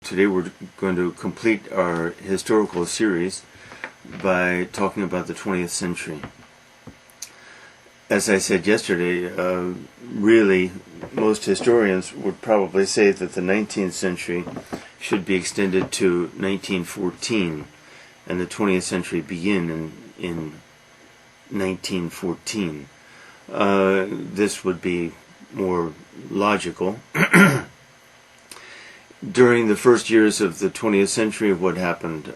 today we're going to complete our historical series by talking about the 20th century. As I said yesterday, really most historians would probably say that the 19th century should be extended to 1914 and the 20th century begin in 1914. This would be more logical. During the first years of the 20th century, what happened?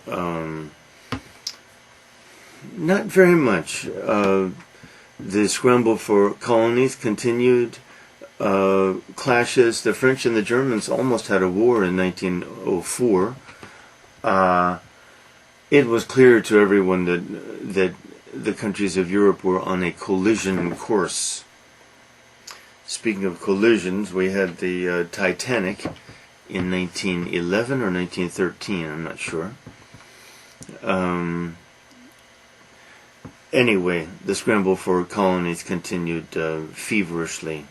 Not very much. The scramble for colonies continued. Clashes. The French and the Germans almost had a war in 1904. It was clear to everyone that the countries of Europe were on a collision course. Speaking of collisions, we had the Titanic in 1911 or 1913, I'm not sure. Anyway, the scramble for colonies continued feverishly.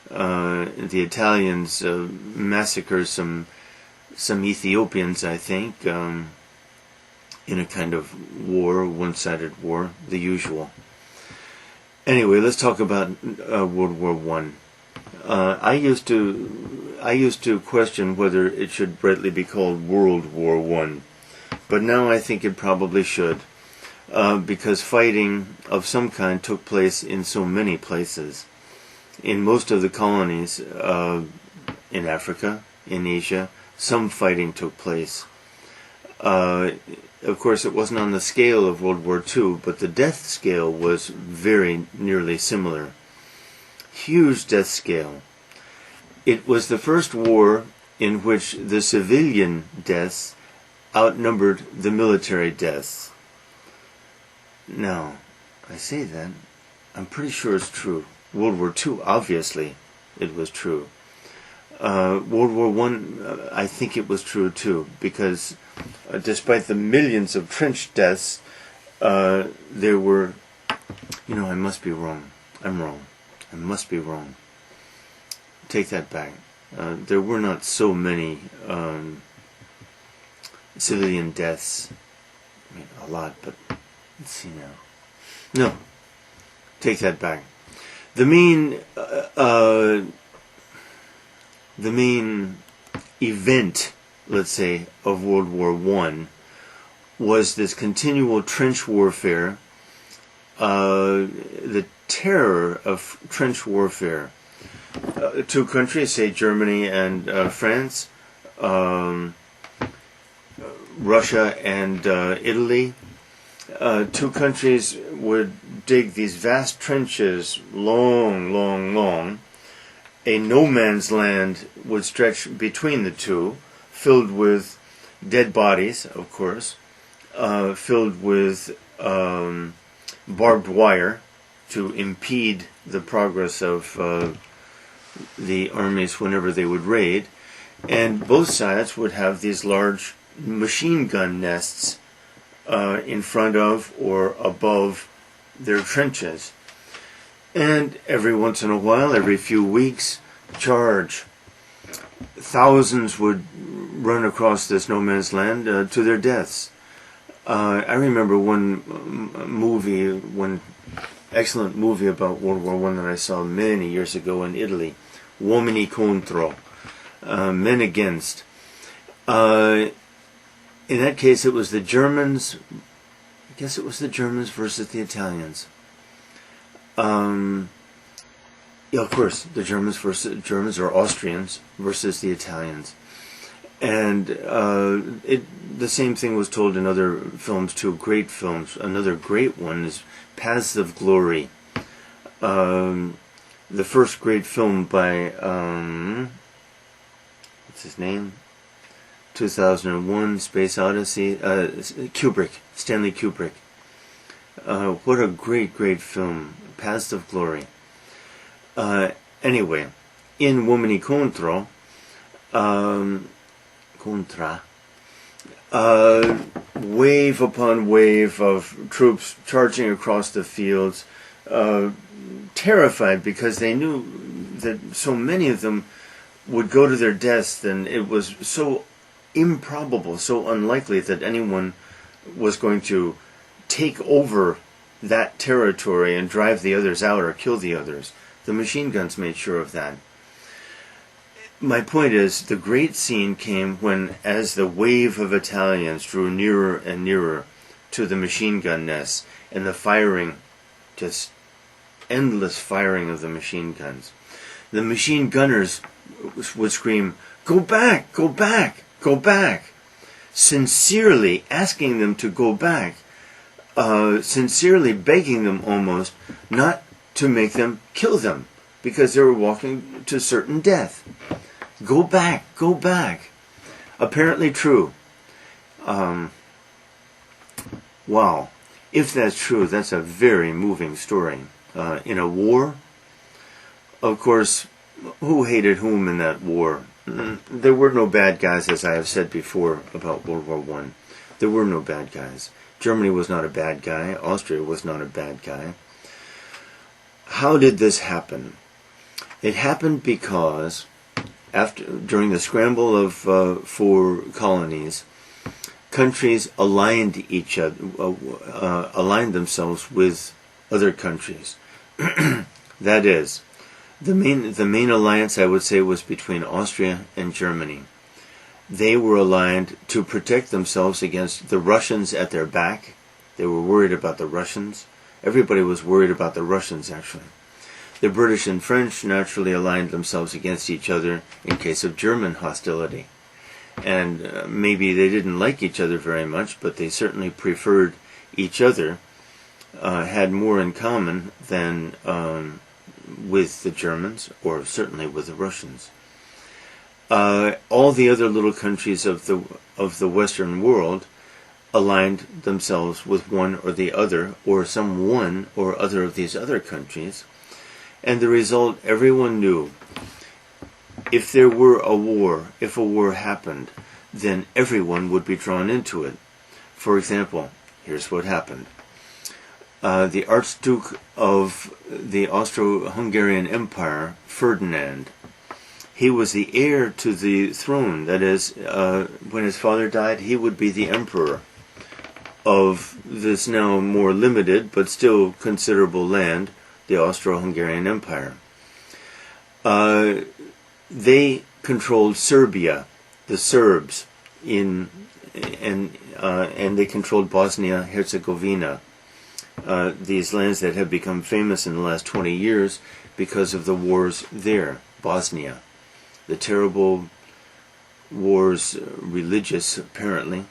The Italians massacred some Ethiopians, I think, in a kind of war, one-sided war, the usual. Anyway, let's talk about World War I. I used to question whether it should rightly be called World War I, but now I think it probably should, because fighting of some kind took place in so many places. In most of the colonies, in Africa, in Asia, some fighting took place. Of course, it wasn't on the scale of World War II, but the death scale was very nearly similar. Huge death scale. It was the first war in which the civilian deaths outnumbered the military deaths. Now, I say that, I'm pretty sure it's true. World War II, obviously, it was true. World War I think it was true too, because despite the millions of trench deaths, there were, I must be wrong. I'm wrong. I must be wrong. Take that back. There were not so many civilian deaths. I mean, a lot, but let's see now. No, take that back. The main event, let's say, of World War I was this continual trench warfare, the terror of trench warfare. Two countries, say Germany and France, Russia and Italy, two countries would dig these vast trenches, long. A no-man's land would stretch between the two, filled with dead bodies, of course, filled with barbed wire to impede the progress of the armies whenever they would raid, and both sides would have these large machine gun nests in front of or above their trenches. And every once in a while, every few weeks, charge. Thousands would run across this no man's land to their deaths. I remember one excellent movie about World War I that I saw many years ago in Italy, Uomini contro, Men Against. In that case, it was the Germans. I guess it was the Germans versus the Italians. Yeah, of course, the Germans or Austrians versus the Italians, and the same thing was told in other films too. Great films. Another great one is Paths of Glory. The first great film by what's his name? 2001: Space Odyssey. Stanley Kubrick. What a great film. Paths of Glory. Anyway, in Uomini contro, wave upon wave of troops charging across the fields, terrified because they knew that so many of them would go to their deaths, and it was so improbable, so unlikely that anyone was going to take over that territory and drive the others out or kill the others. The machine guns made sure of that. My point is, the great scene came when, as the wave of Italians drew nearer and nearer to the machine gun nests, and the firing, just endless firing of the machine guns, the machine gunners would scream, "Go back, go back, go back," sincerely asking them to go back, sincerely begging them almost not to make them kill them, because they were walking to certain death. Go back, go back. Apparently true. Wow. If that's true, that's a very moving story. In a war, of course, who hated whom in that war? There were no bad guys, as I have said before about World War I. There were no bad guys. Germany was not a bad guy. Austria was not a bad guy. How did this happen? It happened because during the scramble for colonies, countries aligned themselves with other countries. That is, the main alliance, I would say, was between Austria and Germany. They were aligned to protect themselves against the Russians at their back. They were worried about the Russians. Everybody was worried about the Russians, actually. The British and French naturally aligned themselves against each other in case of German hostility. And maybe they didn't like each other very much, but they certainly preferred each other, had more in common than with the Germans, or certainly with the Russians. All the other little countries of the Western world aligned themselves with one or the other, or some one or other of these other countries. And the result, everyone knew, if there were a war, if a war happened, then everyone would be drawn into it. For example, here's what happened. The Archduke of the Austro-Hungarian Empire, Ferdinand, he was the heir to the throne. That is, when his father died, he would be the emperor of this now more limited but still considerable land, the Austro-Hungarian Empire. They controlled Serbia, the Serbs, and they controlled Bosnia-Herzegovina, these lands that have become famous in the last 20 years because of the wars there. Bosnia, the terrible wars, religious apparently,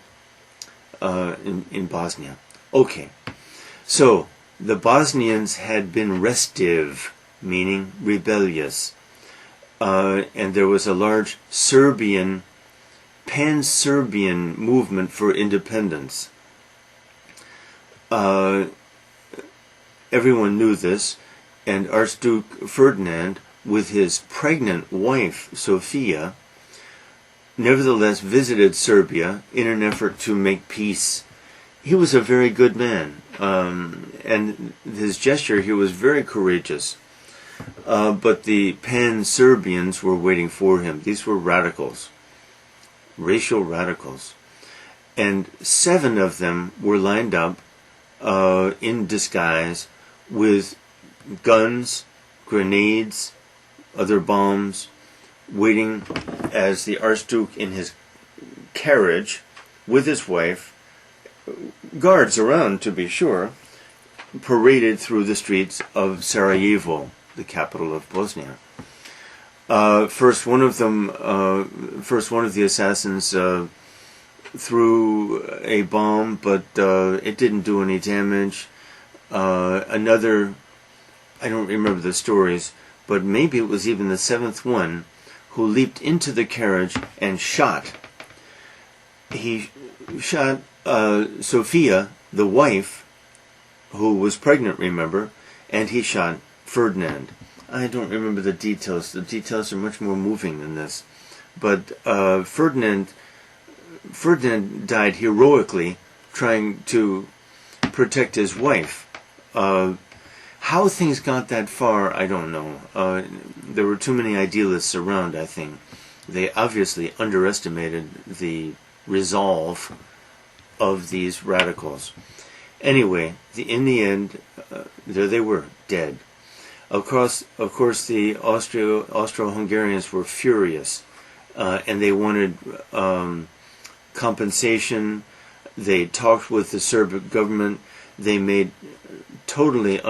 in Bosnia. Okay, so the Bosnians had been restive, meaning rebellious, and there was a large pan-Serbian movement for independence. Everyone knew this, and Archduke Ferdinand, with his pregnant wife, Sofia, nevertheless visited Serbia in an effort to make peace. He was a very good man, and his gesture here was very courageous. But the pan-Serbians were waiting for him. These were radicals, racial radicals. And 7 of them were lined up in disguise with guns, grenades, other bombs, waiting as the Archduke in his carriage with his wife, guards around to be sure, paraded through the streets of Sarajevo, the capital of Bosnia. First one of the assassins threw a bomb, but it didn't do any damage. Another, I don't remember the stories, but maybe it was even the 7th one, who leaped into the carriage and shot. He shot Sofia, the wife, who was pregnant, remember, and he shot Ferdinand. I don't remember the details. The details are much more moving than this. But Ferdinand died heroically trying to protect his wife. How things got that far, I don't know. There were too many idealists around, I think. They obviously underestimated the resolve of these radicals. Anyway, in the end, there they were, dead. Of course, the Austro-Hungarians were furious, and they wanted compensation. They talked with the Serb government. They made totally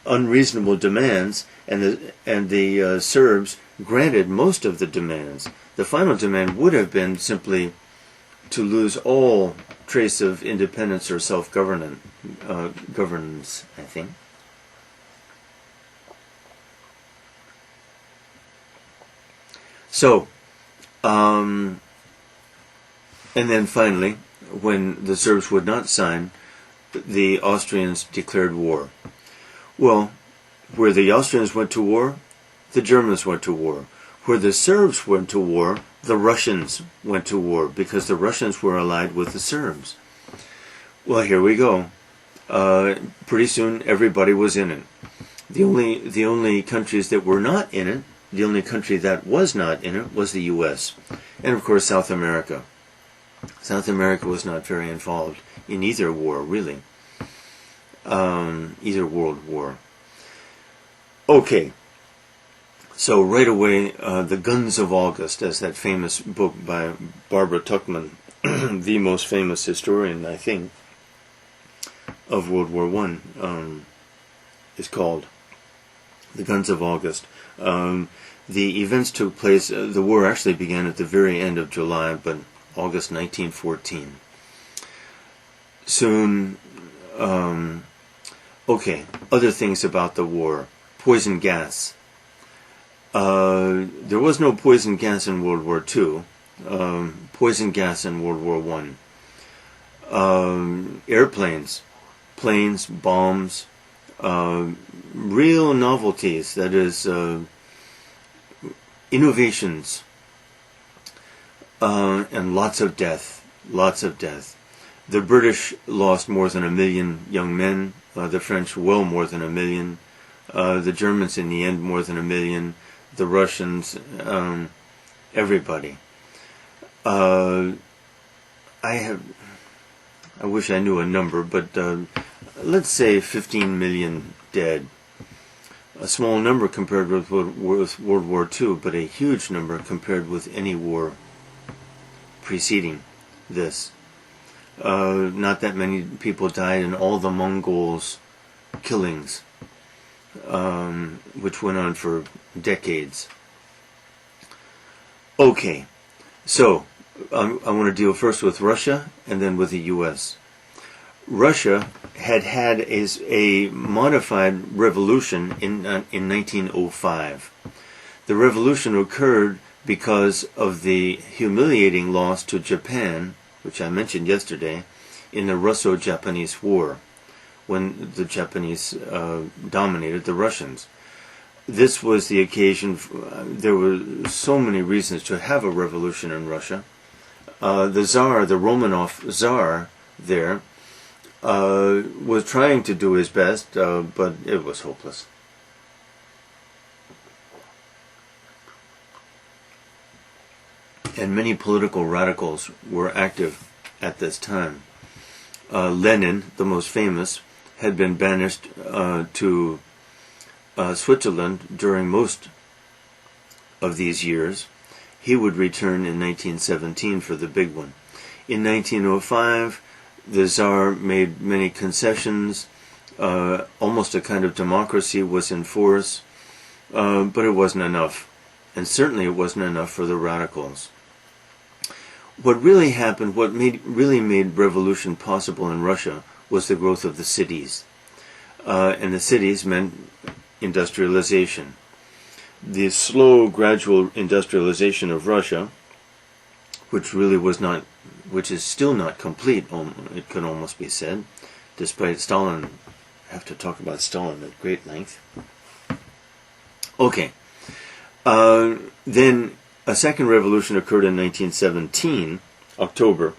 unreasonable demands, and the Serbs granted most of the demands. The final demand would have been simply to lose all trace of independence or self-governance, I think. So, and then finally, when the Serbs would not sign, the Austrians declared war. Well, where the Austrians went to war, the Germans went to war. Where the Serbs went to war, the Russians went to war, because the Russians were allied with the Serbs. Well, here we go. Pretty soon, everybody was in it. The only countries that were not in it, the only country that was not in it, was the U.S. And of course, South America. South America was not very involved in either war, really. Either world war. Okay. So right away, The Guns of August, as that famous book by Barbara Tuchman, the most famous historian, I think, of World War I, is called. The Guns of August. The events took place, the war actually began at the very end of July, but August 1914. Soon, okay, other things about the war. Poison gas. There was no poison gas in World War II. Poison gas in World War I. Airplanes, planes, bombs, real novelties, that is, innovations, and lots of death. The British lost more than 1 million young men, the French well more than 1 million, the Germans in the end more than 1 million, the Russians, everybody. I wish I knew a number, but let's say 15 million dead. A small number compared with World War II, but a huge number compared with any war preceding this. Not that many people died in all the Mongols' killings, which went on for decades. Okay, so I want to deal first with Russia and then with the U.S. Russia had a modified revolution in 1905. The revolution occurred because of the humiliating loss to Japan, which I mentioned yesterday, in the Russo-Japanese War, when the Japanese dominated the Russians. This was the occasion. There were so many reasons to have a revolution in Russia. The Tsar, the Romanov Tsar there, was trying to do his best, but it was hopeless. And many political radicals were active at this time. Lenin, the most famous, had been banished to Switzerland during most of these years. He would return in 1917 for the big one. In 1905, the Tsar made many concessions. Almost a kind of democracy was in force, but it wasn't enough. And certainly it wasn't enough for the radicals. What really happened, what really made revolution possible in Russia, was the growth of the cities. And the cities meant industrialization. The slow, gradual industrialization of Russia, which is still not complete, it could almost be said, despite Stalin. I have to talk about Stalin at great length. Okay. Then a second revolution occurred in 1917, October,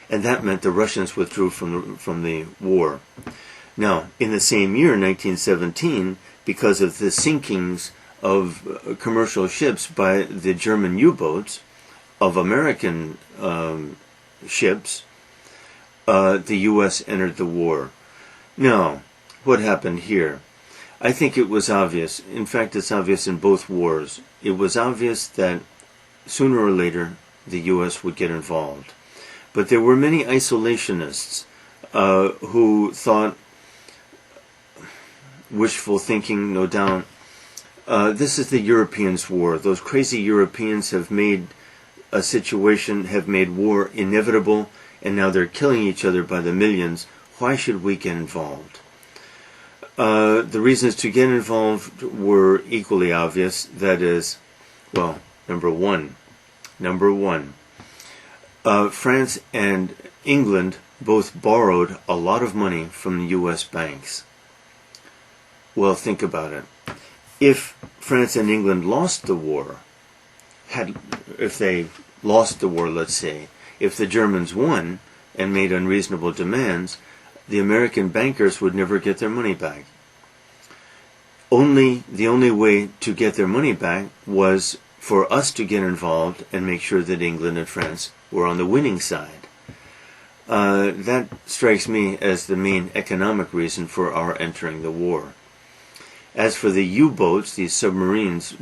and that meant the Russians withdrew from the war. Now, in the same year, 1917, because of the sinkings of commercial ships by the German U-boats, of American ships, the U.S. entered the war. Now, what happened here? I think it was obvious. In fact, it's obvious in both wars. It was obvious that sooner or later the U.S. would get involved. But there were many isolationists who thought, wishful thinking, no doubt, this is the Europeans' war. Those crazy Europeans have made a situation, have made war inevitable, and now they're killing each other by the millions. Why should we get involved? The reasons to get involved were equally obvious. That is, well, number one, France and England both borrowed a lot of money from the U.S. banks. Well, think about it. If France and England lost the war, if they lost the war, let's say, if the Germans won and made unreasonable demands, the American bankers would never get their money back. The only way to get their money back was for us to get involved and make sure that England and France were on the winning side. That strikes me as the main economic reason for our entering the war. As for the U-boats, these submarines,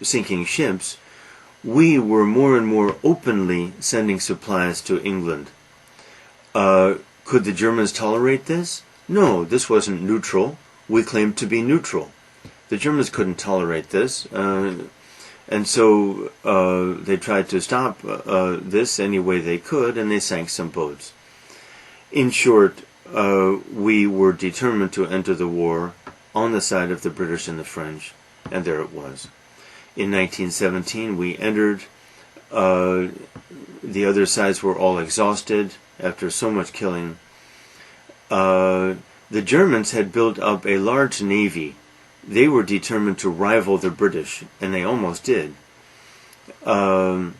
sinking ships, we were more and more openly sending supplies to England. Could the Germans tolerate this? No, this wasn't neutral. We claimed to be neutral. The Germans couldn't tolerate this, and so they tried to stop this any way they could, and they sank some boats. In short, we were determined to enter the war on the side of the British and the French, and there it was. In 1917, we entered. The other sides were all exhausted after so much killing. The Germans had built up a large navy. They were determined to rival the British, and they almost did. And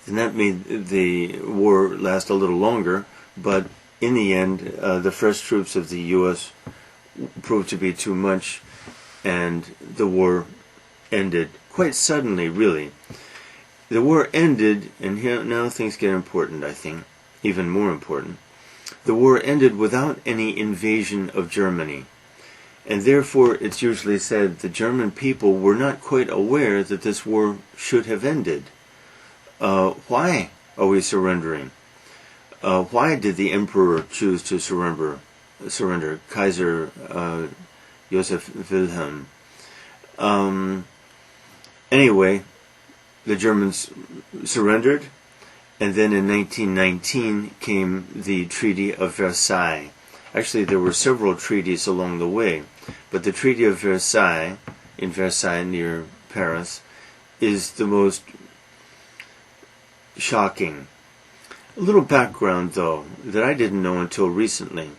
that made the war last a little longer, but in the end, the fresh troops of the U.S. proved to be too much, and the war ended quite suddenly, really. The war ended, and here now things get important, I think, even more important. The war ended without any invasion of Germany, and therefore it's usually said the German people were not quite aware that this war should have ended. Why are we surrendering? Why did the emperor choose to surrender? Kaiser Joseph Wilhelm. Anyway, the Germans surrendered, and then in 1919 came the Treaty of Versailles. Actually, there were several treaties along the way, but the Treaty of Versailles, in Versailles near Paris, is the most shocking. A little background, though, that I didn't know until recently.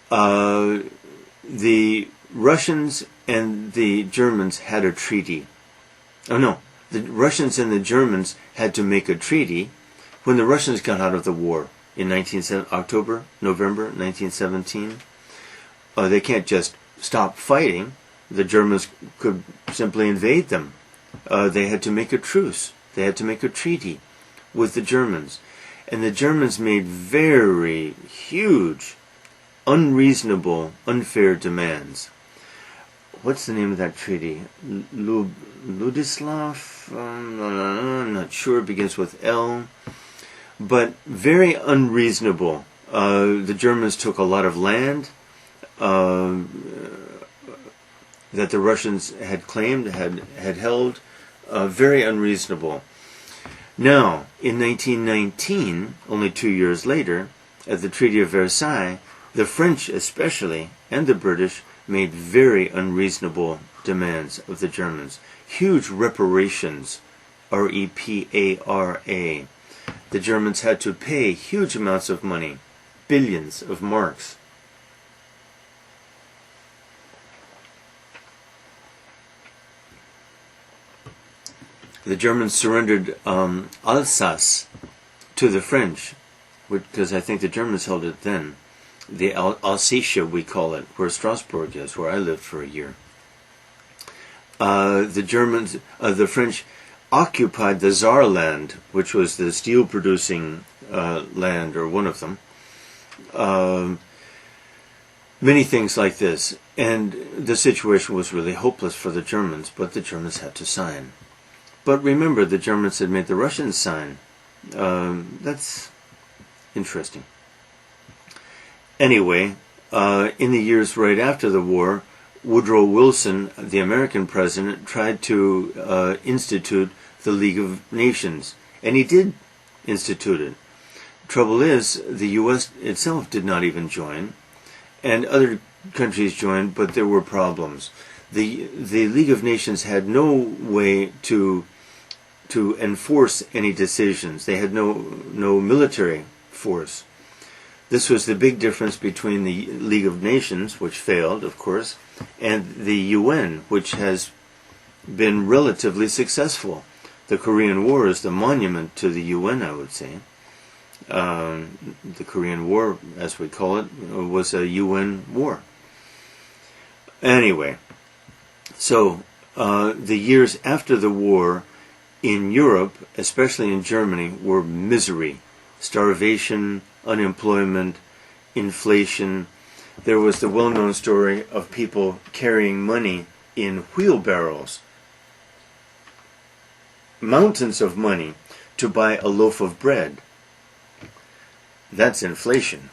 The Russians and the Germans had a treaty. Oh no, the Russians and the Germans had to make a treaty when the Russians got out of the war in November 1917. They can't just stop fighting. The Germans could simply invade them. They had to make a truce. They had to make a treaty with the Germans. And the Germans made very huge, unreasonable, unfair demands. What's the name of that treaty? Ludislav? I'm not sure. It begins with L. But very unreasonable. The Germans took a lot of land that the Russians had claimed, had held. Very unreasonable. Now, in 1919, only 2 years later, at the Treaty of Versailles, the French especially, and the British, made very unreasonable demands of the Germans. Huge reparations, R-E-P-A-R-A. The Germans had to pay huge amounts of money, billions of marks. The Germans surrendered Alsace to the French, because I think the Germans held it then. The Alsatia, we call it, where Strasbourg is, where I lived for a year. the French occupied the Saarland, which was the steel-producing land, or one of them. Many things like this. And the situation was really hopeless for the Germans, but the Germans had to sign. But remember, the Germans had made the Russians sign. That's interesting. Anyway, in the years right after the war, Woodrow Wilson, the American president, tried to institute the League of Nations. And he did institute it. Trouble is, the U.S. itself did not even join. And other countries joined, but there were problems. The League of Nations had no way to enforce any decisions. They had no military force. This was the big difference between the League of Nations, which failed, of course, and the UN, which has been relatively successful. The Korean War is the monument to the UN, I would say. The Korean War, as we call it, was a UN war. Anyway, so the years after the war in Europe, especially in Germany, were misery, starvation, unemployment, inflation. There was the well-known story of people carrying money in wheelbarrows, mountains of money, to buy a loaf of bread. That's inflation.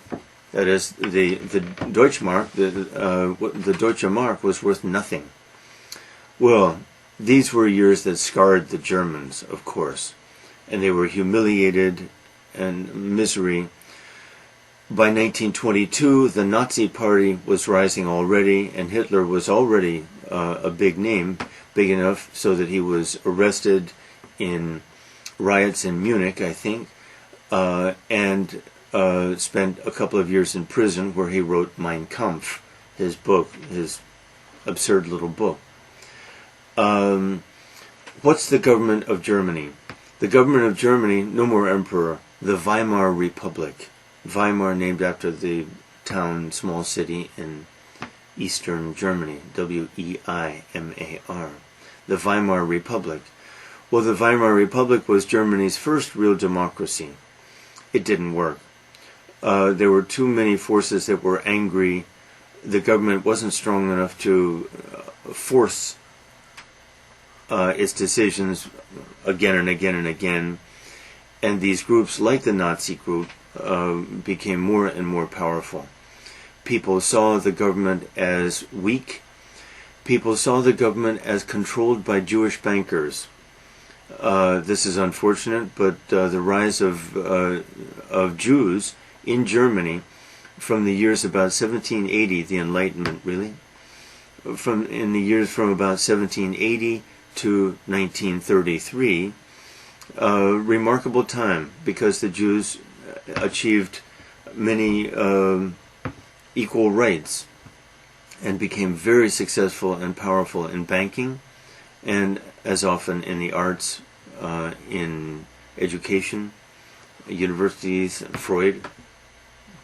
That is, the Deutschmark, the Deutsche Mark was worth nothing. Well, these were years that scarred the Germans, of course, and they were humiliated and misery. By 1922, the Nazi Party was rising already, and Hitler was already a big name, big enough so that he was arrested in riots in Munich, I think, and spent a couple of years in prison where he wrote Mein Kampf, his book, his absurd little book. What's the government of Germany? The government of Germany, no more emperor, the Weimar Republic. Weimar named after the town, small city in eastern Germany, W-E-I-M-A-R. The Weimar Republic. Well, the Weimar Republic was Germany's first real democracy. It didn't work. There were too many forces that were angry. The government wasn't strong enough to force its decisions again and again and again. And these groups, like the Nazi group, became more and more powerful. People saw the government as weak. People saw the government as controlled by Jewish bankers. This is unfortunate, but the rise of Jews in Germany from the years about 1780, the Enlightenment really, in the years from about 1780 to 1933, remarkable time, because the Jews achieved many equal rights and became very successful and powerful in banking, and as often in the arts, in education, universities, Freud,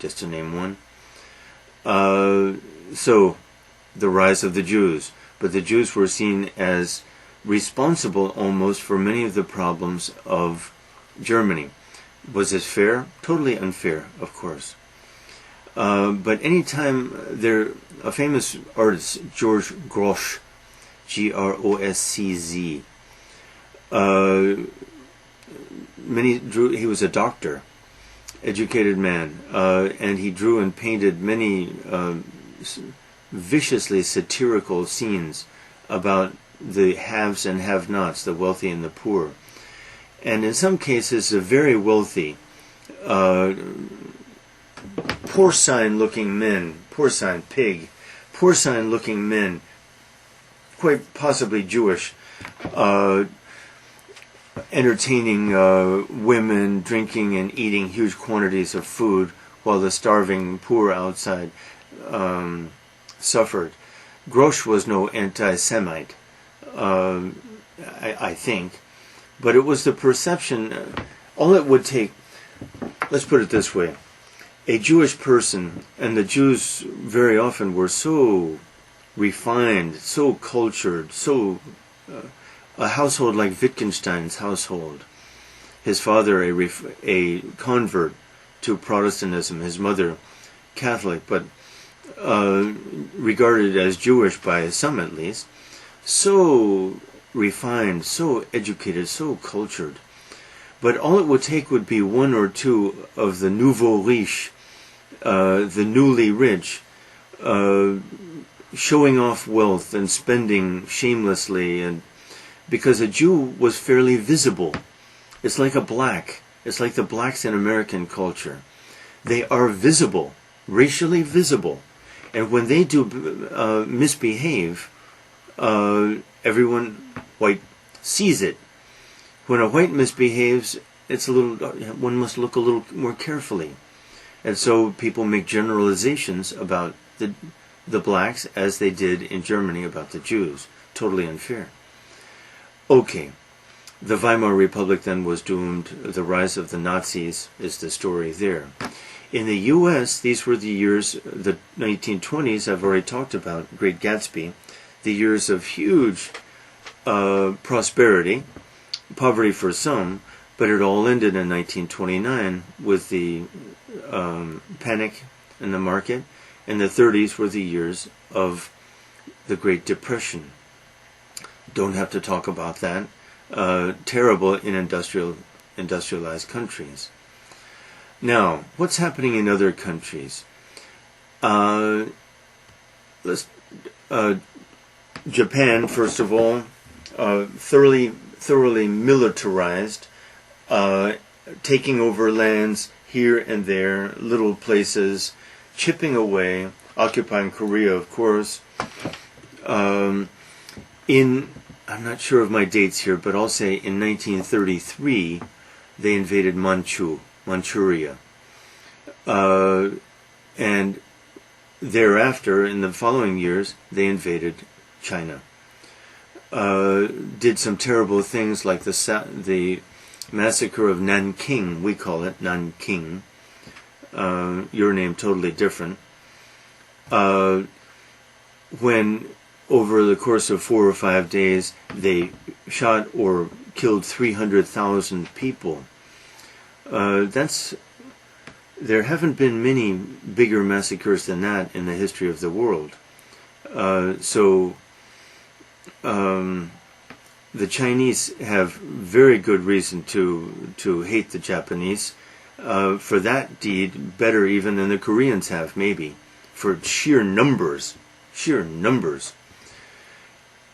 just to name one. So, the rise of the Jews. But the Jews were seen as responsible almost for many of the problems of Germany. Was this fair? Totally unfair, of course. But anytime a famous artist, George Grosz, G-R-O-S-C-Z, he was a doctor, educated man, and he drew and painted many viciously satirical scenes about the haves and have-nots, the wealthy and the poor. And in some cases, the very wealthy, porcine-looking men, porcine pig, porcine-looking men, quite possibly Jewish, entertaining women, drinking and eating huge quantities of food, while the starving poor outside suffered. Grosz was no anti-Semite, I think, but it was the perception. All it would take, let's put it this way, a Jewish person, and the Jews very often were so refined, so cultured, so a household like Wittgenstein's household. His father a convert to Protestantism, his mother Catholic, but regarded as Jewish by some at least. So refined, so educated, so cultured. But all it would take would be one or two of the nouveau riche, the newly rich, showing off wealth and spending shamelessly, and because a Jew was fairly visible. It's like a black. It's like the blacks in American culture. They are visible, racially visible. And when they do misbehave, everyone white sees it. When a white misbehaves, one must look a little more carefully. And so people make generalizations about the blacks as they did in Germany about the Jews. Totally unfair. Okay. The Weimar Republic then was doomed. The rise of the Nazis is the story there. In the U.S., these were the years, the 1920s, I've already talked about, Great Gatsby, the years of huge prosperity, poverty for some, but it all ended in 1929 with the panic in the market, and the 30s were the years of the Great Depression. Don't have to talk about that. Terrible in industrialized countries. Now, what's happening in other countries? Japan, first of all, thoroughly militarized, taking over lands here and there, little places, chipping away, occupying Korea, of course. I'm not sure of my dates here, but I'll say in 1933, they invaded Manchuria. And thereafter, in the following years, they invaded China. Did some terrible things like the massacre of Nanking, we call it Nanking. Your name totally different. When over the course of 4 or 5 days, they shot or killed 300,000 people. There haven't been many bigger massacres than that in the history of the world. The Chinese have very good reason to hate the Japanese for that deed, better even than the Koreans have, maybe, for sheer numbers.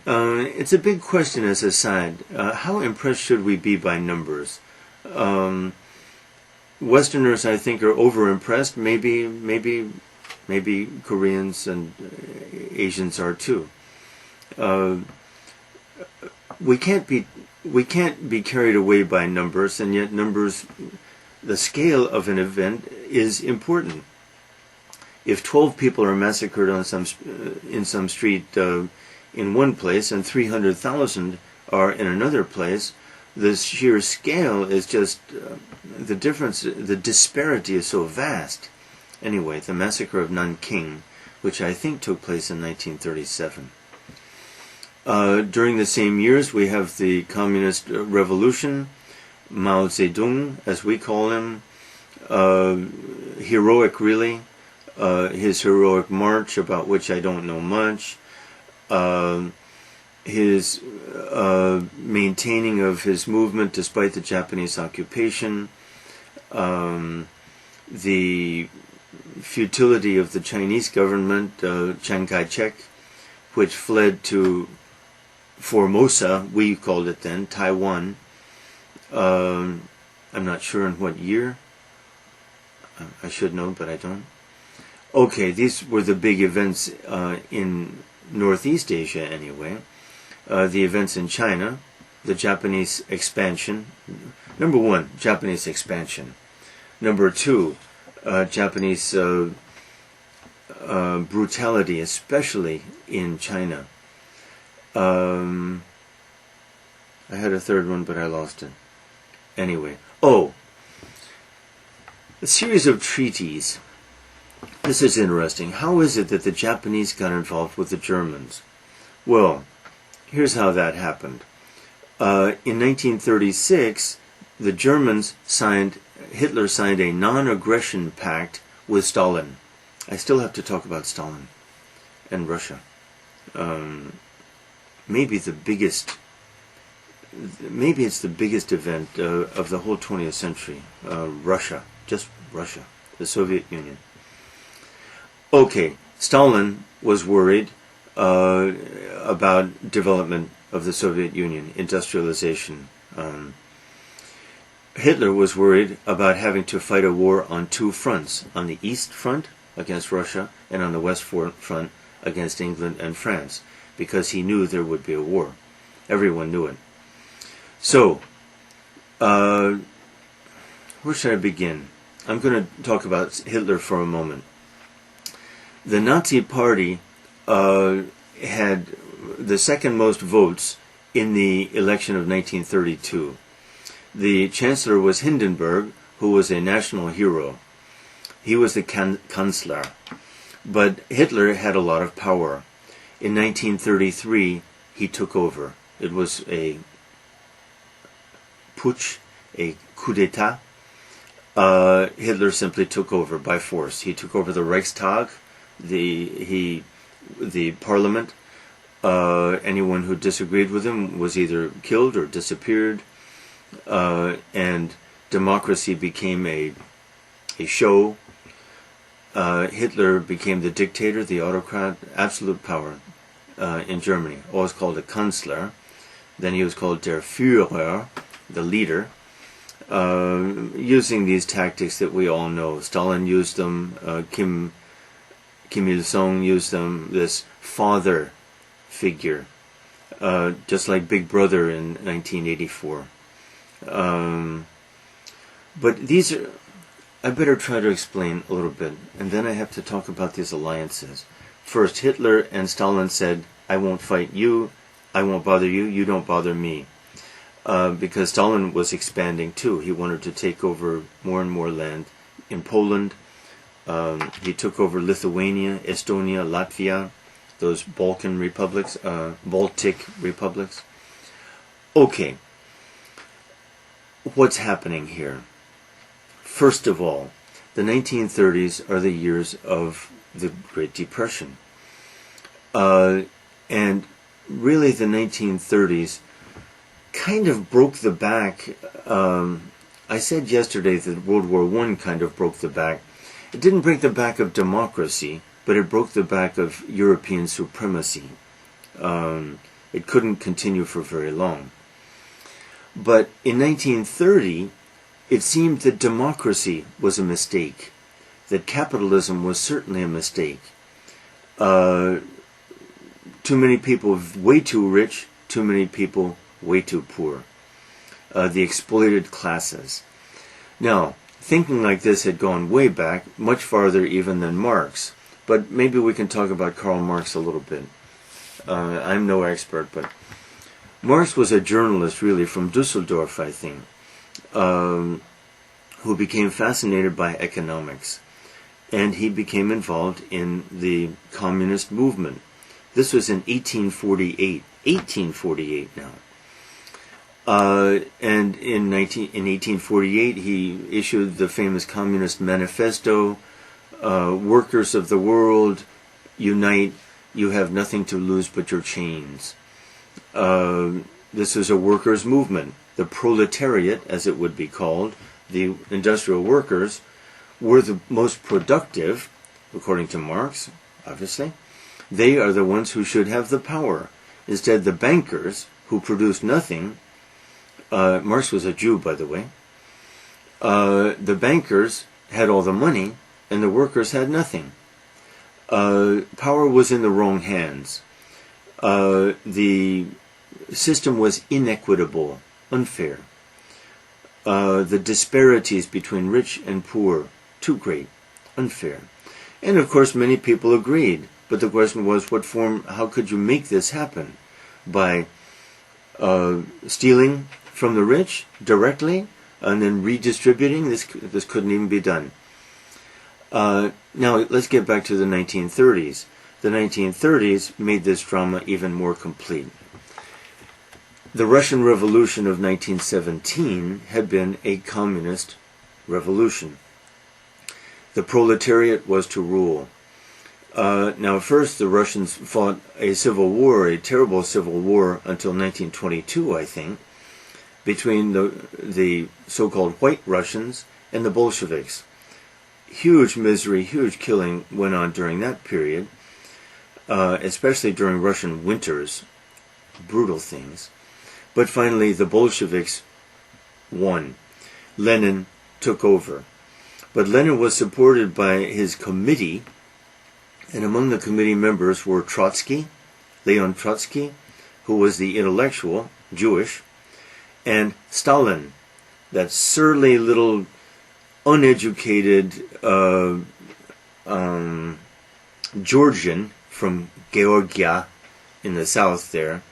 It's a big question as a side. How impressed should we be by numbers? Westerners, I think, are over-impressed. Maybe Koreans and Asians are too. We can't be carried away by numbers, and yet numbers, the scale of an event is important. If 12 people are massacred in some street in one place and 300,000 are in another place, the sheer scale is just the difference. The disparity is so vast. Anyway, the massacre of Nanking, which I think took place in 1937. During the same years, we have the Communist Revolution, Mao Zedong, as we call him, heroic really, his heroic march, about which I don't know much, his maintaining of his movement despite the Japanese occupation, the futility of the Chinese government, Chiang Kai-shek, which fled to Formosa, we called it then, Taiwan. I'm not sure in what year. I should know, but I don't. Okay, these were the big events in Northeast Asia anyway. The events in China, the Japanese expansion. Number one, Japanese expansion. Number two, Japanese brutality, especially in China. I had a third one, but I lost it. Anyway. A series of treaties. This is interesting. How is it that the Japanese got involved with the Germans? Well, here's how that happened. In 1936, the Germans Hitler signed a non-aggression pact with Stalin. I still have to talk about Stalin and Russia. Maybe it's the biggest event of the whole 20th century. Russia, just Russia, the Soviet Union. Okay, Stalin was worried about development of the Soviet Union, industrialization. Hitler was worried about having to fight a war on two fronts, on the East Front against Russia and on the West Front against England and France, because he knew there would be a war. Everyone knew it. So, where should I begin? I'm going to talk about Hitler for a moment. The Nazi Party had the second most votes in the election of 1932. The Chancellor was Hindenburg, who was a national hero. He was the Kanzler. But Hitler had a lot of power. In 1933, he took over. It was a putsch, a coup d'etat. Hitler simply took over by force. He took over the Reichstag, the parliament. Anyone who disagreed with him was either killed or disappeared, and democracy became a show. Hitler became the dictator, the autocrat, absolute power in Germany. Always called a Kanzler. Then he was called der Führer, the leader, using these tactics that we all know. Stalin used them, Kim Il-sung used them, this father figure, just like Big Brother in 1984. But these are, I better try to explain a little bit, and then I have to talk about these alliances. First, Hitler and Stalin said, I won't fight you, I won't bother you, you don't bother me. Because Stalin was expanding too. He wanted to take over more and more land in Poland. He took over Lithuania, Estonia, Latvia, those Baltic republics. Okay, what's happening here? First of all, the 1930s are the years of the Great Depression. And really the 1930s kind of broke the back. I said yesterday that World War I kind of broke the back. It didn't break the back of democracy, but it broke the back of European supremacy. It couldn't continue for very long. But in 1930, it seemed that democracy was a mistake, that capitalism was certainly a mistake. Too many people way too rich, too many people way too poor. The exploited classes. Now, thinking like this had gone way back, much farther even than Marx. But maybe we can talk about Karl Marx a little bit. I'm no expert, but Marx was a journalist, really, from Dusseldorf, I think, who became fascinated by economics. And he became involved in the communist movement. This was in 1848. 1848 now. And in 1848, he issued the famous Communist Manifesto, workers of the world, unite, you have nothing to lose but your chains. This was a workers' movement. The proletariat, as it would be called, the industrial workers, were the most productive, according to Marx, obviously. They are the ones who should have the power. Instead, the bankers, who produced nothing, Marx was a Jew, by the way, the bankers had all the money, and the workers had nothing. Power was in the wrong hands. The system was inequitable, unfair. The disparities between rich and poor, too great, unfair. And of course many people agreed, but the question was, what form, how could you make this happen? By stealing from the rich directly and then redistributing? This couldn't even be done. Now, let's get back to the 1930s. The 1930s made this drama even more complete. The Russian Revolution of 1917 had been a communist revolution. The proletariat was to rule. Now, first, the Russians fought a civil war, a terrible civil war, until 1922, I think, between the so-called White Russians and the Bolsheviks. Huge misery, huge killing went on during that period, especially during Russian winters. Brutal things. But finally, the Bolsheviks won. Lenin took over. But Lenin was supported by his committee, and among the committee members were Trotsky, Leon Trotsky, who was the intellectual, Jewish, and Stalin, that surly little uneducated Georgian from Georgia in the south there,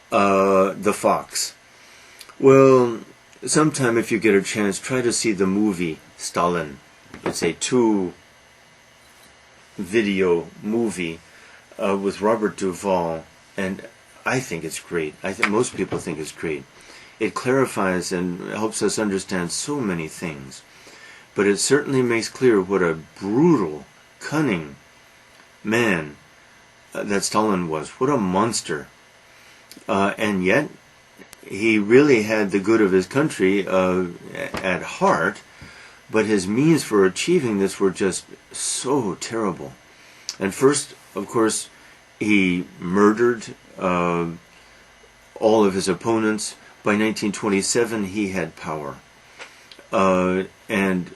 the Fox. Well, sometime if you get a chance, try to see the movie Stalin. It's a 2-video movie with Robert Duvall, and I think it's great. I think most people think it's great. It clarifies and helps us understand so many things. But it certainly makes clear what a brutal, cunning man that Stalin was. What a monster. And yet, he really had the good of his country at heart, but his means for achieving this were just so terrible. And first, of course, he murdered all of his opponents. By 1927, he had power. And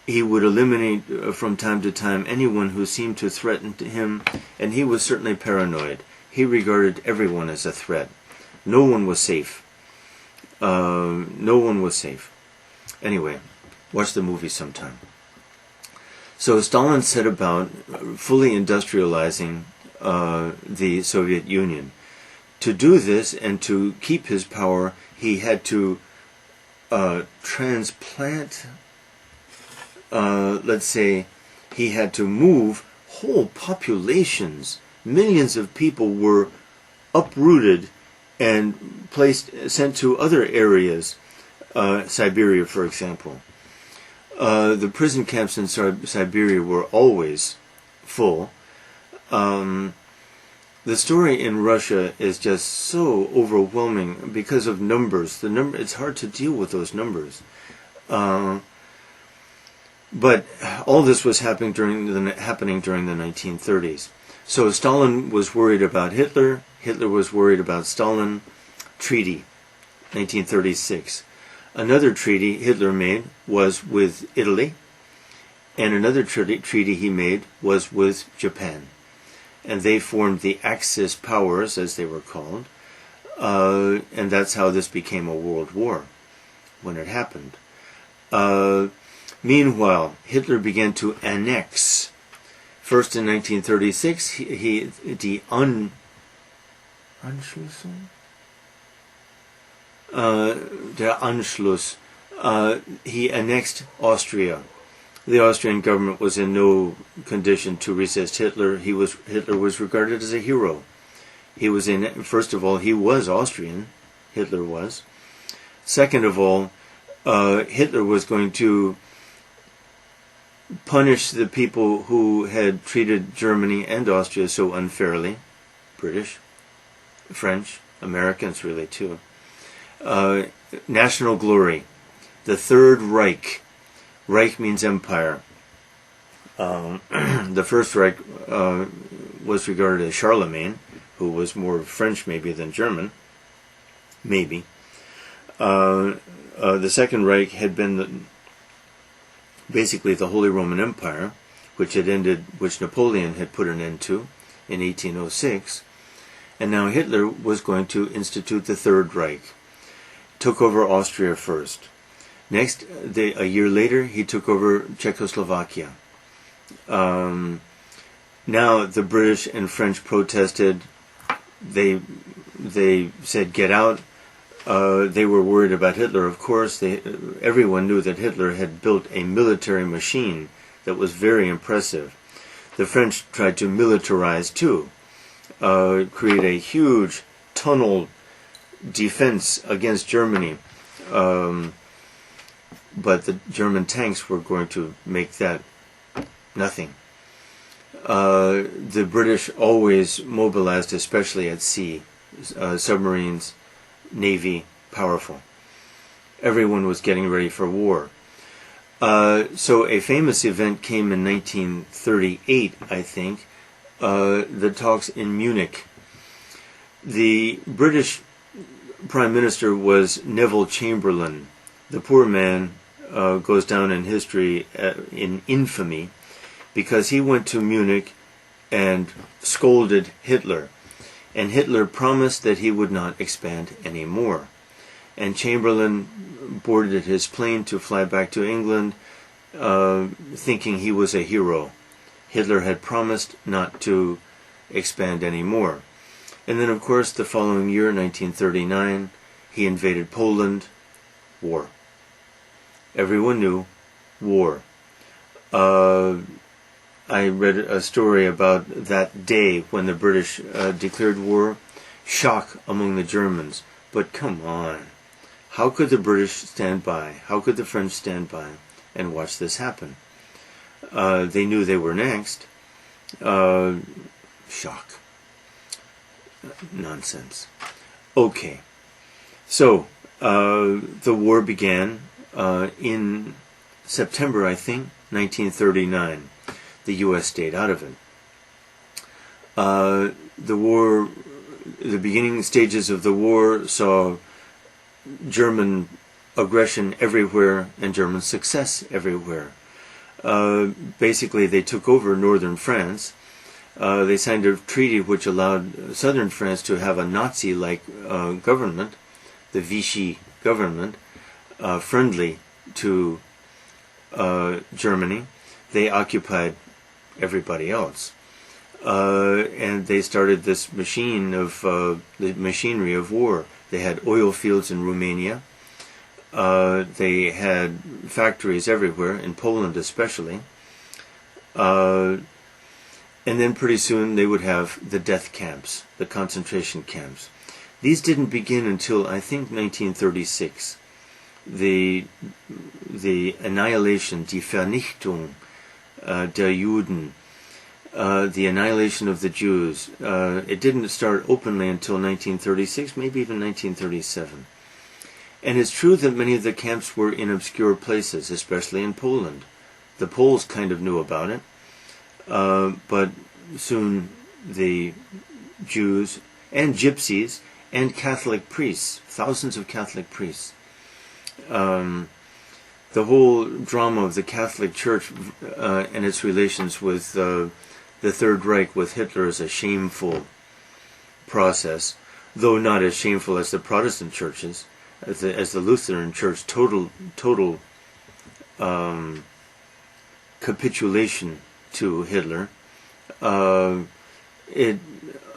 he would eliminate from time to time anyone who seemed to threaten him, and he was certainly paranoid. He regarded everyone as a threat. No one was safe. No one was safe. Anyway, watch the movie sometime. So Stalin set about fully industrializing the Soviet Union. To do this and to keep his power, he had to transplant, let's say, he had to move whole populations. Millions of people were uprooted and sent to other areas, Siberia, for example. The prison camps in Siberia were always full. The story in Russia is just so overwhelming because of numbers. It's hard to deal with those numbers. But all this was happening during the 1930s. So Stalin was worried about Hitler. Hitler was worried about Stalin. Treaty, 1936. Another treaty Hitler made was with Italy, and another treaty he made was with Japan. And they formed the Axis powers, as they were called, and that's how this became a world war when it happened. Meanwhile, Hitler began to annex. First in 1936, der Anschluss, he annexed Austria. The Austrian government was in no condition to resist Hitler. Hitler was regarded as a hero. First of all, he was Austrian. Hitler was. Second of all, Hitler was going to punish the people who had treated Germany and Austria so unfairly. British, French, Americans really too. National glory. The Third Reich. Reich means empire. The First Reich was regarded as Charlemagne, who was more French maybe than German. Maybe. The Second Reich had been basically the Holy Roman Empire, which Napoleon had put an end to in 1806. And now Hitler was going to institute the Third Reich. Took over Austria first. Next, a year later, he took over Czechoslovakia. Now the British and French protested. They said, "Get out." They were worried about Hitler, of course. Everyone knew that Hitler had built a military machine that was very impressive. The French tried to militarize too, create a huge tunnel defense against Germany. But the German tanks were going to make that nothing. The British always mobilized, especially at sea. Submarines, navy, powerful. Everyone was getting ready for war. So a famous event came in 1938, I think, the talks in Munich. The British Prime Minister was Neville Chamberlain. The poor man goes down in history in infamy because he went to Munich and scolded Hitler. And Hitler promised that he would not expand anymore. And Chamberlain boarded his plane to fly back to England, thinking he was a hero. Hitler had promised not to expand anymore. And then, of course, the following year, 1939, he invaded Poland. War. Everyone knew. War. I read a story about that day when the British declared war. Shock among the Germans. But come on. How could the British stand by? How could the French stand by and watch this happen? They knew they were next. Shock. Nonsense. Okay. So, the war began in September, I think, 1939. The U.S. stayed out of it. The war, the beginning stages of the war saw German aggression everywhere and German success everywhere. Basically, they took over northern France. They signed a treaty which allowed southern France to have a Nazi-like government, the Vichy government, friendly to Germany. They occupied everybody else. And they started this machine of the machinery of war. They had oil fields in Romania. They had factories everywhere, in Poland especially. And then pretty soon they would have the death camps, the concentration camps. These didn't begin until, I think, 1936. The annihilation, die Vernichtung der Juden, the annihilation of the Jews. It didn't start openly until 1936, maybe even 1937. And it's true that many of the camps were in obscure places, especially in Poland. The Poles kind of knew about it, but soon the Jews and Gypsies and Catholic priests, thousands of Catholic priests, the whole drama of the Catholic Church and its relations with the Third Reich with Hitler is a shameful process, though not as shameful as the Protestant churches, as the Lutheran Church. Total capitulation to Hitler. It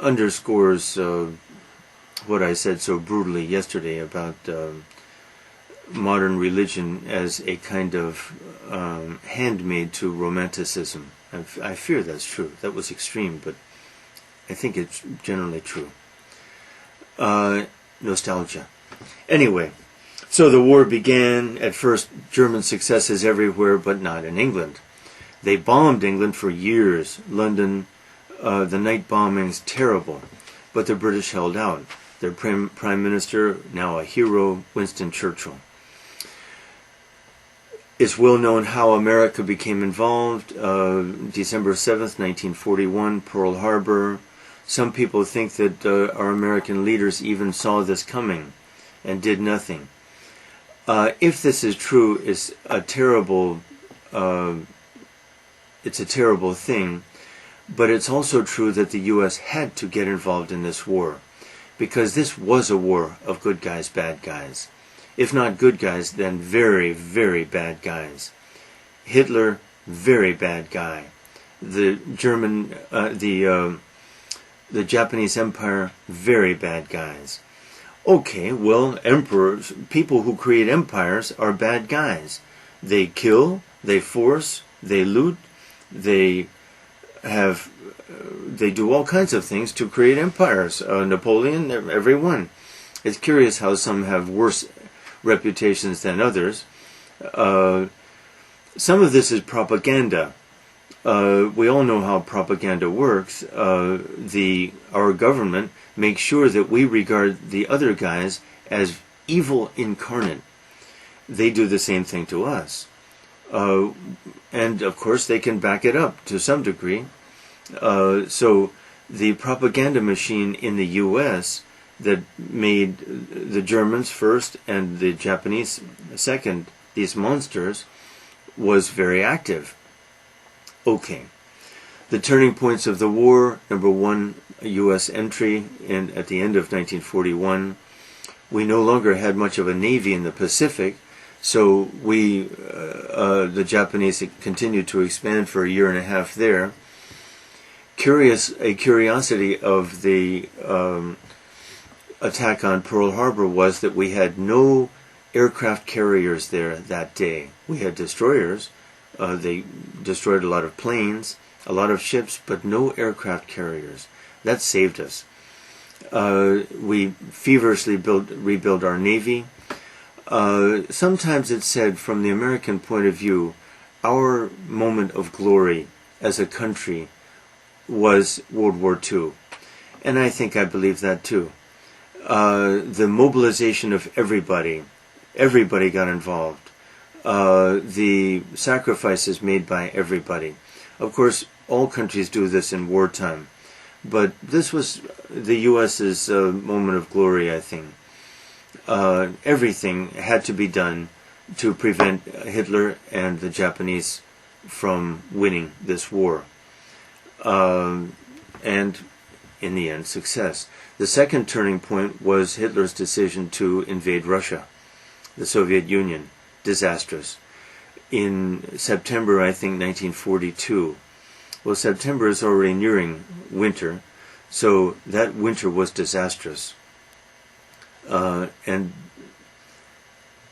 underscores what I said so brutally yesterday about modern religion as a kind of handmaid to romanticism. I fear that's true. That was extreme, but I think it's generally true. Nostalgia. Anyway, so the war began. At first, German successes everywhere, but not in England. They bombed England for years. London, the night bombings, terrible. But the British held out. Their Prime Minister, now a hero, Winston Churchill. It's well known how America became involved. December 7th, 1941, Pearl Harbor. Some people think that our American leaders even saw this coming and did nothing. If this is true, it's a terrible thing. But it's also true that the U.S. had to get involved in this war, because this was a war of good guys, bad guys. If not good guys, then very, very bad guys. Hitler, very bad guy. The Japanese Empire, very bad guys. Okay, well, emperors, people who create empires are bad guys. They kill, they force, They loot. They have. They do all kinds of things to create empires. Napoleon, everyone. It's curious how some have worse reputations than others. Some of this is propaganda. We all know how propaganda works. Our government makes sure that we regard the other guys as evil incarnate. They do the same thing to us. And of course they can back it up to some degree. So the propaganda machine in the U.S. that made the Germans first and the Japanese second, these monsters, was very active. Okay. The turning points of the war: number one, U.S. entry at the end of 1941. We no longer had much of a navy in the Pacific, so the Japanese continued to expand for a year and a half there. A curiosity of the attack on Pearl Harbor was that we had no aircraft carriers there that day. We had destroyers. They destroyed a lot of planes, a lot of ships, but no aircraft carriers. That saved us. We feverishly rebuilt our Navy. Sometimes it's said, from the American point of view, our moment of glory as a country was World War II. And I think I believe that too. The mobilization of everybody got involved. The sacrifices made by everybody. Of course, all countries do this in wartime. But this was the U.S.'s moment of glory, I think. Everything had to be done to prevent Hitler and the Japanese from winning this war. And in the end, success. The second turning point was Hitler's decision to invade Russia, the Soviet Union. Disastrous. In September, I think, 1942. Well, September is already nearing winter, so that winter was disastrous. And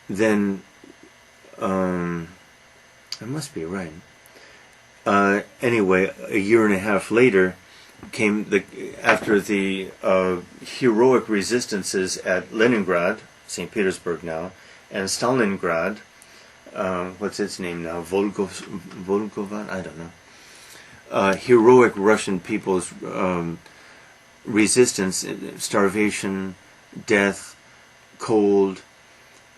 then, I must be right. Anyway, a year and a half later, after the heroic resistances at Leningrad, St. Petersburg now, and Stalingrad, what's its name now? Volgograd? I don't know. Heroic Russian people's resistance, starvation, death, cold.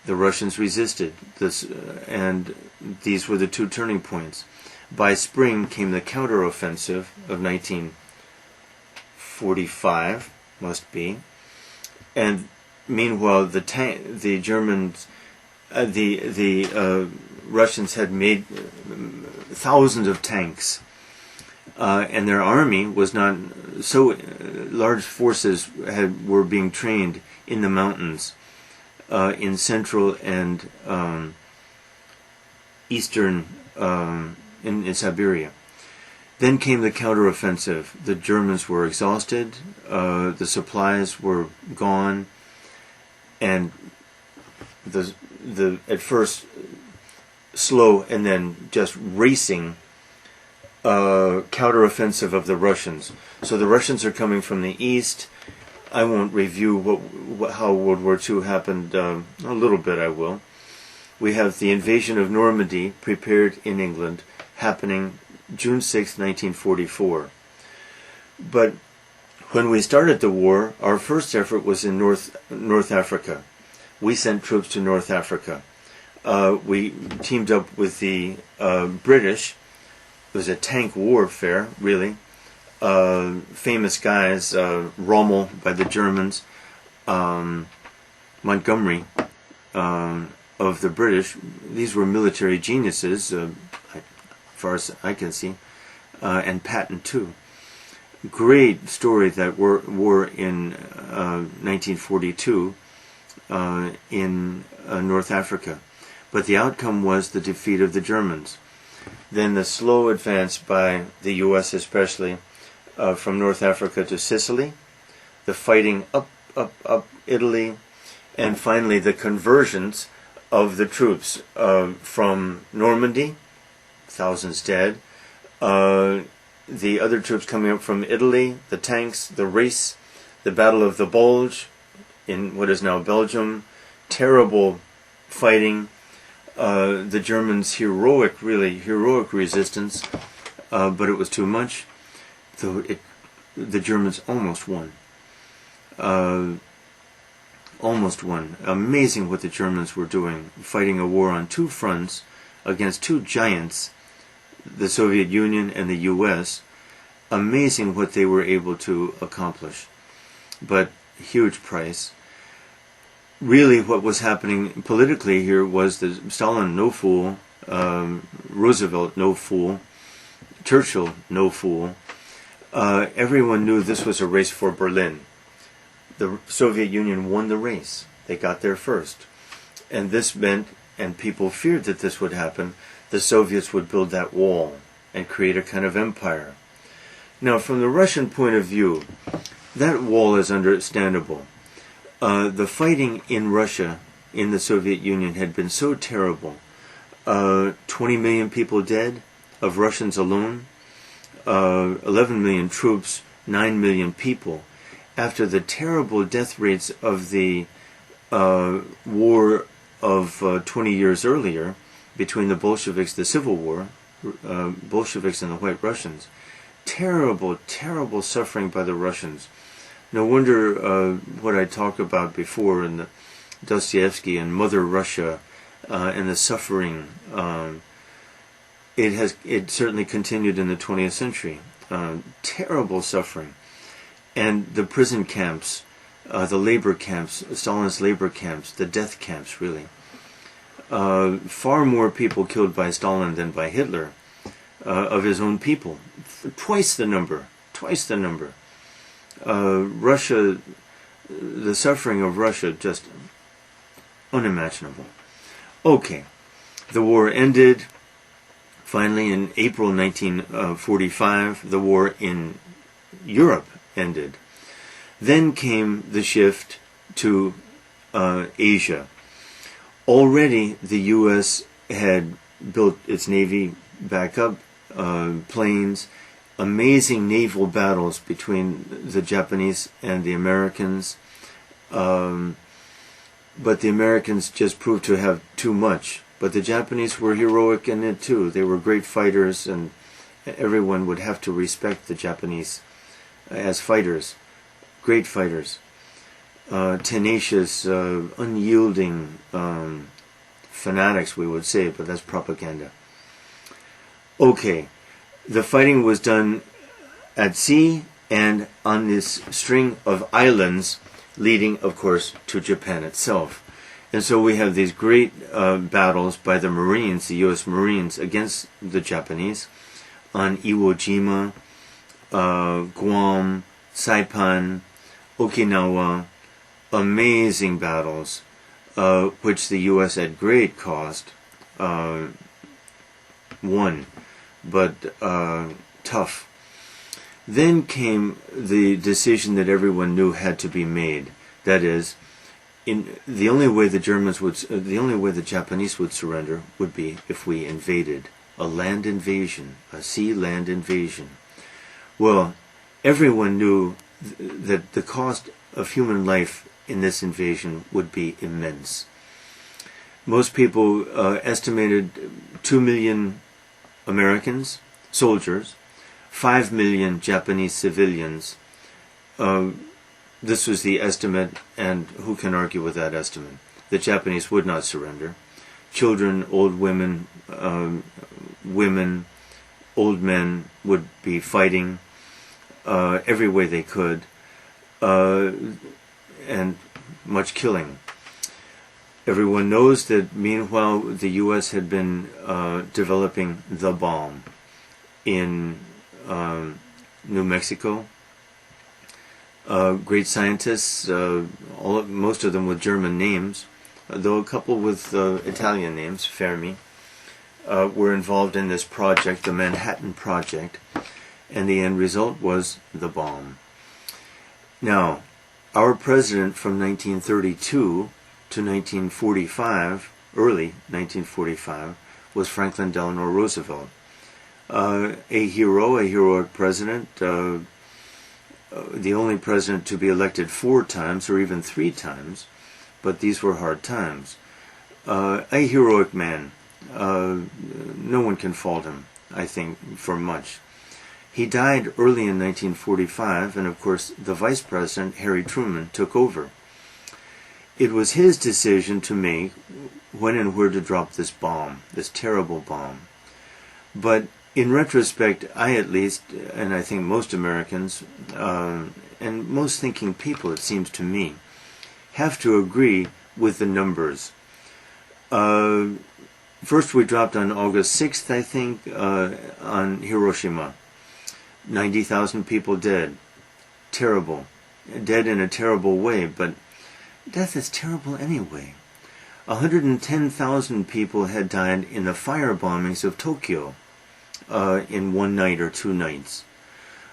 The Russians resisted this, and these were the two turning points. By spring came the counteroffensive of 1945, must be, and meanwhile the Germans, the Russians had made thousands of tanks, and their army was not so large. Forces were being trained in the mountains, in central and eastern, in Siberia. Then came the counteroffensive. The Germans were exhausted, the supplies were gone, and the at first slow and then just racing counteroffensive of the Russians. So the Russians are coming from the east. I won't review how World War II happened. A little bit I will. We have the invasion of Normandy, prepared in England, happening June 6, 1944. But when we started the war, our first effort was in North Africa. We sent troops to North Africa. We teamed up with the British. It was a tank warfare, really. Famous guys, Rommel by the Germans, Montgomery of the British. These were military geniuses, as far as I can see, and Patton too. Great story, that war in 1942 in North Africa. But the outcome was the defeat of the Germans. Then the slow advance by the U.S. especially from North Africa to Sicily, the fighting up Italy, and finally the conversions of the troops from Normandy thousands dead. The other troops coming up from Italy, the tanks, the race, the Battle of the Bulge in what is now Belgium, terrible fighting. The Germans' heroic resistance, but it was too much. The Germans almost won. Almost won. Amazing what the Germans were doing, fighting a war on two fronts against two giants, the Soviet Union and the U.S. Amazing what they were able to accomplish, but huge price. Really what was happening politically here was that Stalin, no fool, Roosevelt, no fool, Churchill, no fool. Everyone knew this was a race for Berlin. The Soviet Union won the race. They got there first. And this meant, and people feared that this would happen, the Soviets would build that wall and create a kind of empire. Now, from the Russian point of view, that wall is understandable. The fighting in Russia, in the Soviet Union, had been so terrible. 20 million people dead, of Russians alone. 11 million troops, 9 million people. After the terrible death rates of the war of 20 years earlier, between the Bolsheviks, the Civil War, Bolsheviks and the White Russians. Terrible, terrible suffering by the Russians. No wonder what I talked about before in the Dostoevsky and Mother Russia and the suffering. It certainly continued in the 20th century. Terrible suffering. And the prison camps, the labor camps, Stalin's labor camps, the death camps, really. Far more people killed by Stalin than by Hitler, of his own people. Twice the number. Russia, the suffering of Russia, just unimaginable. Okay, the war ended. Finally, in April 1945, the war in Europe ended. Then came the shift to Asia. Already the U.S. had built its navy back up, planes, amazing naval battles between the Japanese and the Americans. But the Americans just proved to have too much. But the Japanese were heroic in it too. They were great fighters, and everyone would have to respect the Japanese as fighters. Great fighters. Tenacious, unyielding fanatics, we would say, but that's propaganda. Okay, the fighting was done at sea and on this string of islands leading, of course, to Japan itself. And so we have these great battles by the Marines, the U.S. Marines, against the Japanese on Iwo Jima, Guam, Saipan, Okinawa. Amazing battles, which the U.S. at great cost won, but tough. Then came the decision that everyone knew had to be made. That is, the only way the Japanese would surrender would be if we invaded, a land invasion, a sea-land invasion. Well, everyone knew that the cost of human life in this invasion would be immense. Most people estimated 2 million Americans, soldiers, 5 million Japanese civilians. This was the estimate, and who can argue with that estimate? The Japanese would not surrender. Children, old women, old men would be fighting every way they could. And much killing. Everyone knows that meanwhile the U.S. had been developing the bomb in New Mexico. Great scientists, most of them with German names, though a couple with Italian names, Fermi, were involved in this project, the Manhattan Project, and the end result was the bomb. Now, our president from 1932 to 1945, early 1945, was Franklin Delano Roosevelt. A hero, a heroic president, the only president to be elected 4 times or even 3 times, but these were hard times. A heroic man. No one can fault him, I think, for much. He died early in 1945, and of course the vice president, Harry Truman, took over. It was his decision to make when and where to drop this bomb, this terrible bomb. But in retrospect, I at least, and I think most Americans, and most thinking people, it seems to me, have to agree with the numbers. First we dropped on August 6th, I think, on Hiroshima. 90,000 people dead. Terrible. Dead in a terrible way, but death is terrible anyway. 110,000 people had died in the fire bombings of Tokyo in 1 night or 2 nights.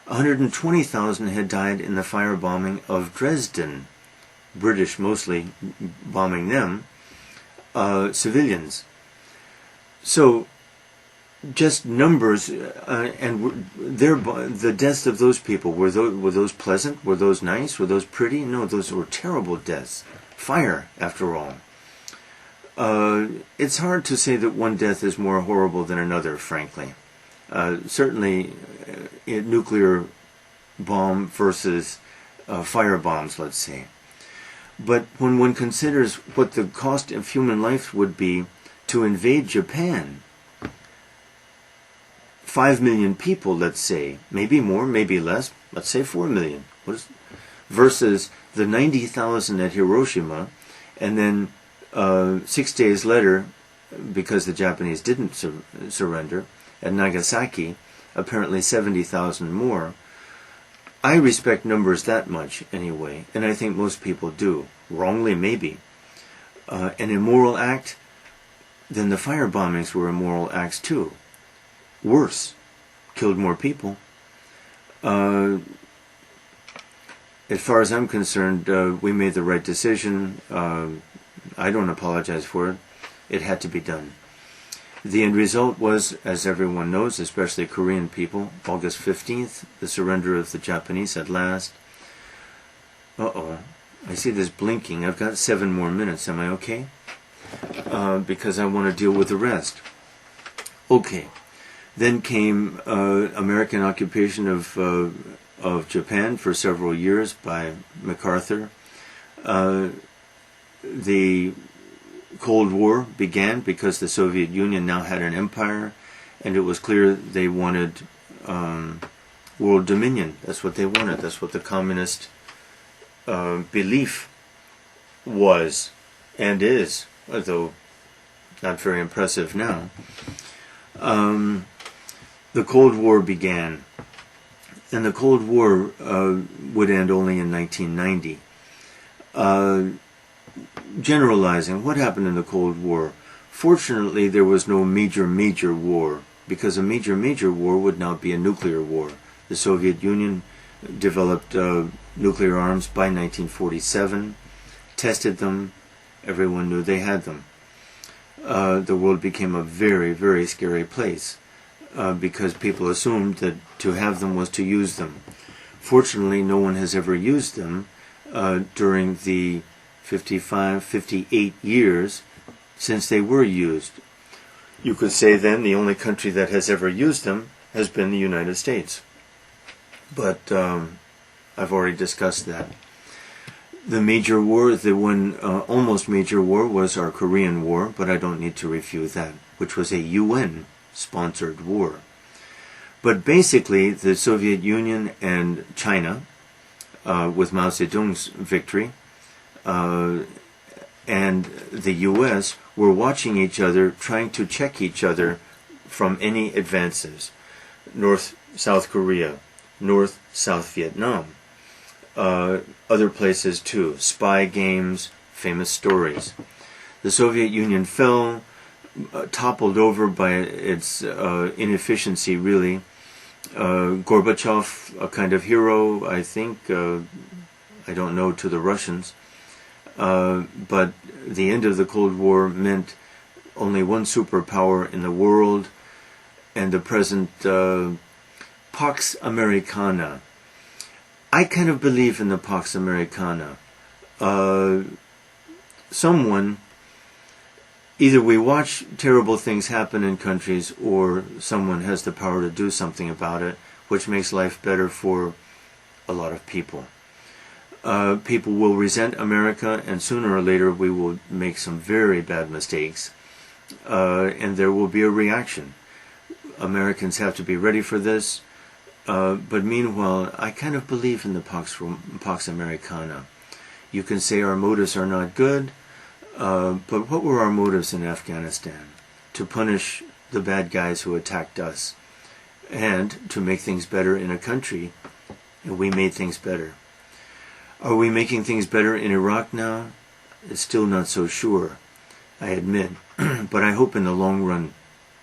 120,000 had died in the fire bombing of Dresden. British mostly bombing them. Civilians. So, just numbers, and the deaths of those people, were those pleasant? Were those nice? Were those pretty? No, those were terrible deaths. Fire, after all. It's hard to say that one death is more horrible than another, frankly. Certainly, a nuclear bomb versus fire bombs, let's say. But when one considers what the cost of human life would be to invade Japan, 5 million people, let's say, maybe more, maybe less, let's say 4 million, versus the 90,000 at Hiroshima, and then 6 days later, because the Japanese didn't surrender, at Nagasaki, apparently 70,000 more. I respect numbers that much, anyway, and I think most people do. Wrongly, maybe. An immoral act? Then the fire bombings were immoral acts, too. Worse. Killed more people. As far as I'm concerned, we made the right decision. I don't apologize for it. It had to be done. The end result was, as everyone knows, especially Korean people, August 15th, the surrender of the Japanese at last. Uh-oh. I see this blinking. I've got 7 more minutes. Am I okay? Because I want to deal with the rest. Okay. Then came American occupation of Japan for several years by MacArthur. The Cold War began because the Soviet Union now had an empire, and it was clear they wanted world dominion. That's what they wanted. That's what the communist belief was and is, although not very impressive now. The Cold War began, and the Cold War would end only in 1990. Generalizing, what happened in the Cold War? Fortunately, there was no major war, because a major war would now be a nuclear war. The Soviet Union developed nuclear arms by 1947, tested them, everyone knew they had them. The world became a very, very scary place because people assumed that to have them was to use them. Fortunately, no one has ever used them during the 58 years since they were used. You could say then the only country that has ever used them has been the United States. But I've already discussed that. The major war, the one almost major war, was our Korean War, but I don't need to review that, which was a UN-sponsored war. But basically, the Soviet Union and China, with Mao Zedong's victory, and the U.S. were watching each other, trying to check each other from any advances. North-South Korea, North-South Vietnam, other places too, spy games, famous stories. The Soviet Union fell, toppled over by its inefficiency, really. Gorbachev, a kind of hero, I think, I don't know, to the Russians. But the end of the Cold War meant only one superpower in the world, and the present Pax Americana. I kind of believe in the Pax Americana. Either we watch terrible things happen in countries, or someone has the power to do something about it, which makes life better for a lot of people. People will resent America, and sooner or later we will make some very bad mistakes, and there will be a reaction. Americans have to be ready for this, but meanwhile, I kind of believe in the Pax Americana. You can say our motives are not good, but what were our motives in Afghanistan? To punish the bad guys who attacked us, and to make things better in a country, and we made things better. Are we making things better in Iraq now? It's still not so sure, I admit, but I hope in the long run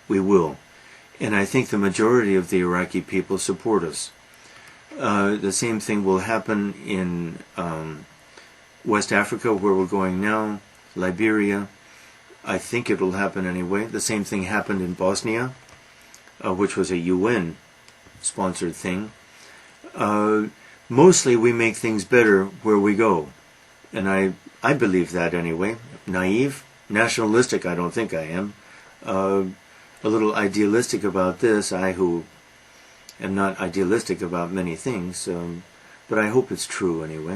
we will. And I think the majority of the Iraqi people support us. The same thing will happen in West Africa, where we're going now, Liberia. I think it will happen anyway. The same thing happened in Bosnia, which was a UN-sponsored thing. Mostly we make things better where we go. And I believe that anyway. Naive, nationalistic, I don't think I am. A little idealistic about this, I who am not idealistic about many things, but I hope it's true anyway.